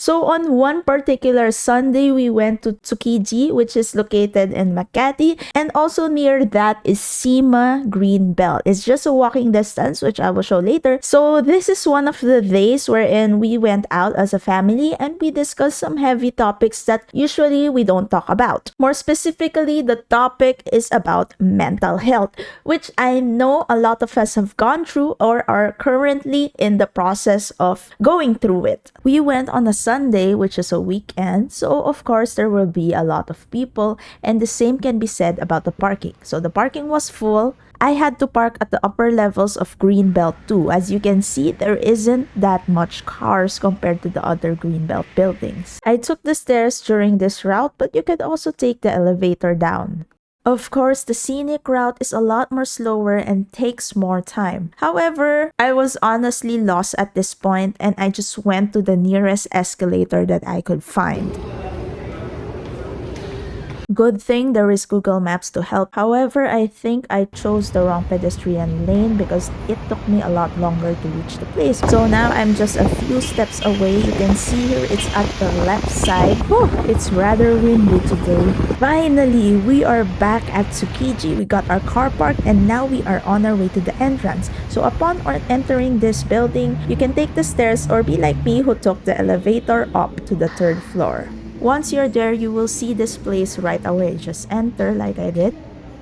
So on one particular Sunday, we went to Tsukiji, which is located in Makati, and also near that is Sima Green Belt. It's just a walking distance, which I will show later. So this is one of the days wherein we went out as a family and we discussed some heavy topics that usually we don't talk about. More specifically, the topic is about mental health, which I know a lot of us have gone through or are currently in the process of going through it. We went on a Sunday, which is a weekend, so of course there will be a lot of people, and the same can be said about the parking. So the parking was full. I had to park at the upper levels of Greenbelt too. As you can see, there isn't that much cars compared to the other Greenbelt buildings. I took the stairs during this route, but you could also take the elevator down. Of course, the scenic route is a lot more slower and takes more time. However, I was honestly lost at this point and I just went to the nearest escalator that I could find. Good thing there is Google Maps to help. However, I think I chose the wrong pedestrian lane because it took me a lot longer to reach the place. So now I'm just a few steps away. You can see here it's at the left side. Whew, it's rather windy today. Finally, we are back at Tsukiji. We got our car parked and now we are on our way to the entrance. So upon entering this building, you can take the stairs or be like me who took the elevator up to the 3rd floor. Once you're there, you will see this place right away. Just enter like I did.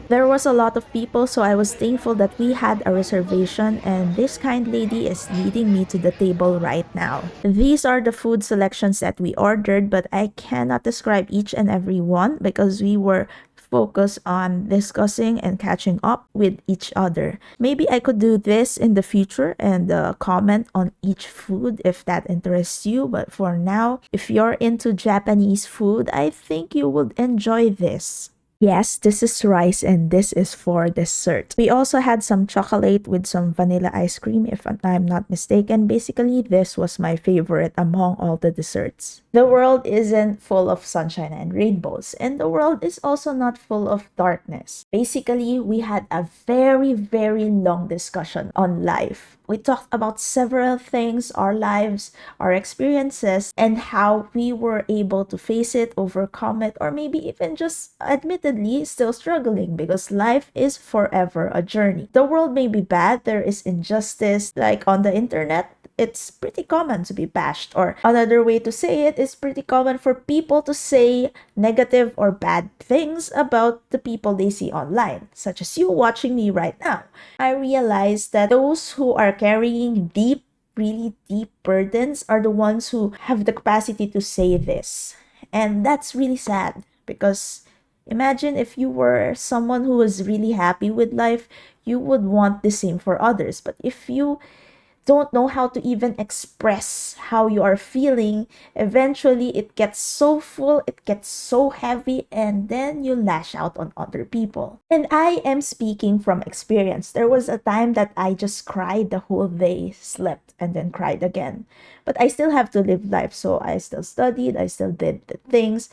There was a lot of people, so I was thankful that we had a reservation and this kind lady is leading me to the table right now. These are the food selections that we ordered, but I cannot describe each and every one because we were focus on discussing and catching up with each other. Maybe I could do this in the future and comment on each food if that interests you. But for now, if you're into Japanese food, I think you would enjoy this. Yes, this is rice and this is for dessert. We also had some chocolate with some vanilla ice cream if I'm not mistaken. Basically, this was my favorite among all the desserts. The world isn't full of sunshine and rainbows, and the world is also not full of darkness. Basically, we had a very, very long discussion on life. We talked about several things, our lives, our experiences, and how we were able to face it, overcome it, or maybe even just admittedly still struggling because life is forever a journey. The world may be bad, there is injustice, like on the internet. It's pretty common to be bashed, or another way to say it is pretty common for people to say negative or bad things about the people they see online, such as you watching me right now. I realized that those who are carrying deep, really deep burdens are the ones who have the capacity to say this. And that's really sad because imagine if you were someone who was really happy with life, you would want the same for others. But if you don't know how to even express how you are feeling, eventually it gets so full, it gets so heavy, and then you lash out on other people. And I am speaking from experience. There was a time that I just cried the whole day, slept, and then cried again. But I still have to live life, so I still studied, I still did the things.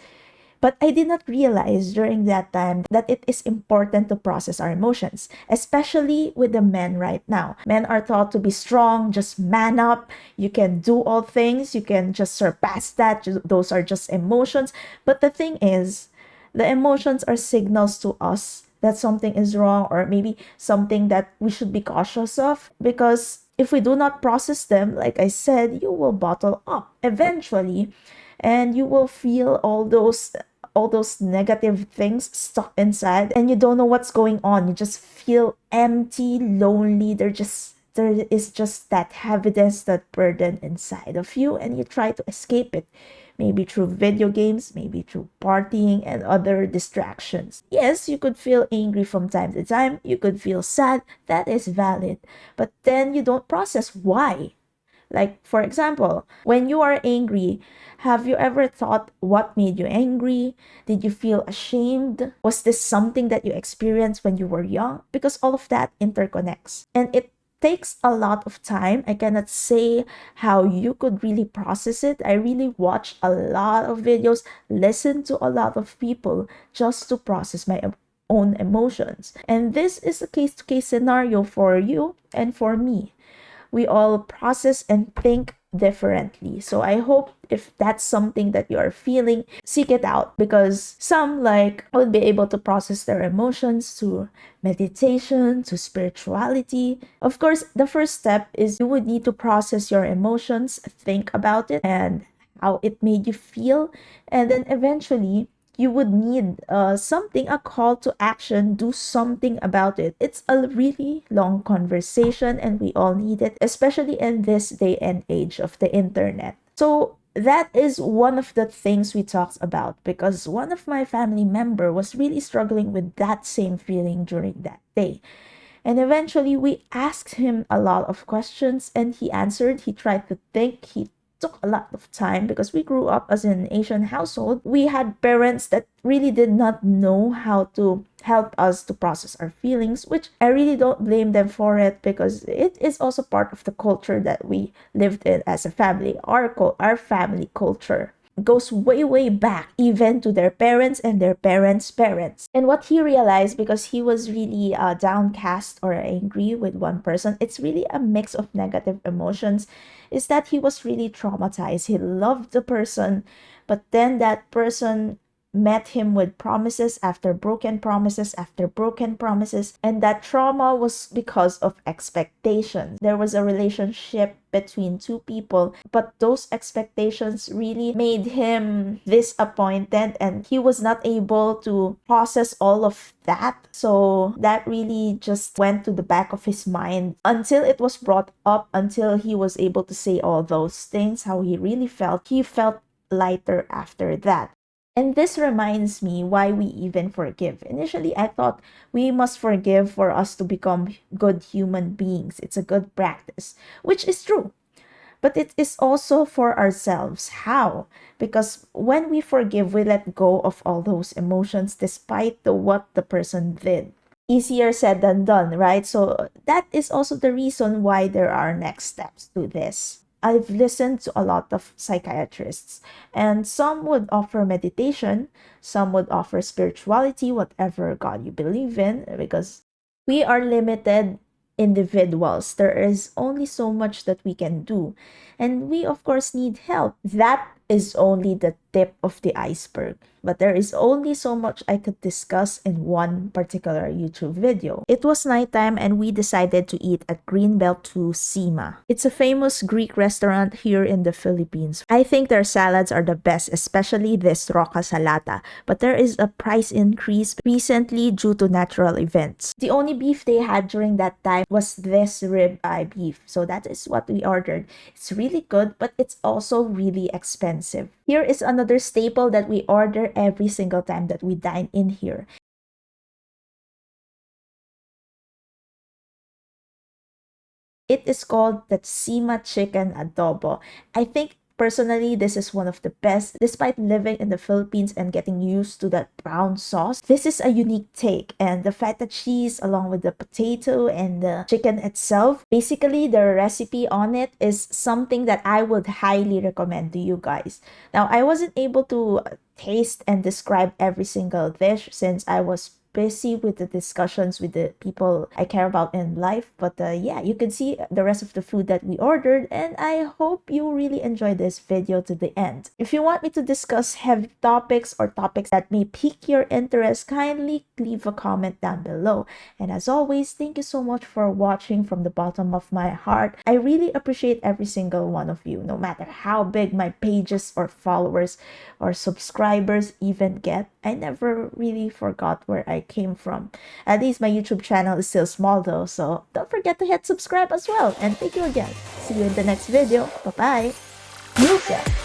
But I did not realize during that time that it is important to process our emotions, especially with the men right now. Men are taught to be strong, just man up, you can do all things, you can just surpass that, those are just emotions. But the thing is, the emotions are signals to us that something is wrong or maybe something that we should be cautious of, because if we do not process them, like I said, you will bottle up eventually. And you will feel all those negative things stuck inside and you don't know what's going on. You just feel empty, lonely. There is just that heaviness, that burden inside of you, and you try to escape it. Maybe through video games, maybe through partying and other distractions. Yes, you could feel angry from time to time. You could feel sad. That is valid. But then you don't process why. Like, for example, when you are angry, have you ever thought what made you angry? Did you feel ashamed? Was this something that you experienced when you were young? Because all of that interconnects. And it takes a lot of time. I cannot say how you could really process it. I really watched a lot of videos, listened to a lot of people just to process my own emotions. And this is a case-to-case scenario for you and for me. we all process and think differently. So I hope if that's something that you are feeling, seek it out, because some like would be able to process their emotions through meditation, to spirituality. Of course, the first step is you would need to process your emotions, think about it and how it made you feel, and then eventually you would need something, a call to action, do something about it. It's a really long conversation and we all need it, especially in this day and age of the internet. So that is one of the things we talked about, because one of my family member was really struggling with that same feeling during that day. And eventually we asked him a lot of questions and he answered. He tried to think. He took a lot of time because we grew up as an Asian household. We had parents that really did not know how to help us to process our feelings, which I really don't blame them for it, because it is also part of the culture that we lived in as a family. Our family culture goes way, way back, even to their parents and their parents' parents. And what he realized, because he was really downcast or angry with one person, it's really a mix of negative emotions, is that he was really traumatized. He loved the person, but then that person met him with promises after broken promises after broken promises, and that trauma was because of expectations. There was a relationship between two people, but those expectations really made him disappointed and he was not able to process all of that. So that really just went to the back of his mind until it was brought up, until he was able to say all those things, how he really felt. He felt lighter after that. And this reminds me why we even forgive. Initially, I thought we must forgive for us to become good human beings. It's a good practice, which is true. But it is also for ourselves. How? Because when we forgive, we let go of all those emotions despite what the person did. Easier said than done, right? So that is also the reason why there are next steps to this. I've listened to a lot of psychiatrists, and some would offer meditation, some would offer spirituality, whatever God you believe in, because we are limited individuals. There is only so much that we can do, and we, of course, need help. That is only the tip of the iceberg. But there is only so much I could discuss in one particular YouTube video. It was nighttime and we decided to eat at Greenbelt to Sima. It's a famous Greek restaurant here in the Philippines. I think their salads are the best, especially this roca salata. But there is a price increase recently due to natural events. The only beef they had during that time was this ribeye beef. So that is what we ordered. It's really good, but it's also really expensive. Here is another staple that we order every single time that we dine in here. It is called the Sima chicken adobo. I think personally, this is one of the best. Despite living in the Philippines and getting used to that brown sauce, this is a unique take. And the feta cheese along with the potato and the chicken itself, basically the recipe on it is something that I would highly recommend to you guys. Now, I wasn't able to taste and describe every single dish since I was busy with the discussions with the people I care about in life. But yeah, you can see the rest of the food that we ordered, and I hope you really enjoyed this video to the end. If you want me to discuss heavy topics or topics that may pique your interest, kindly leave a comment down below. And as always, thank you so much for watching from the bottom of my heart. I really appreciate every single one of you, no matter how big my pages or followers or subscribers even get. I never really forgot where I came from. At least my YouTube channel is still small though, so don't forget to hit subscribe as well. And thank you again. See you in the next video. Bye-bye. Music.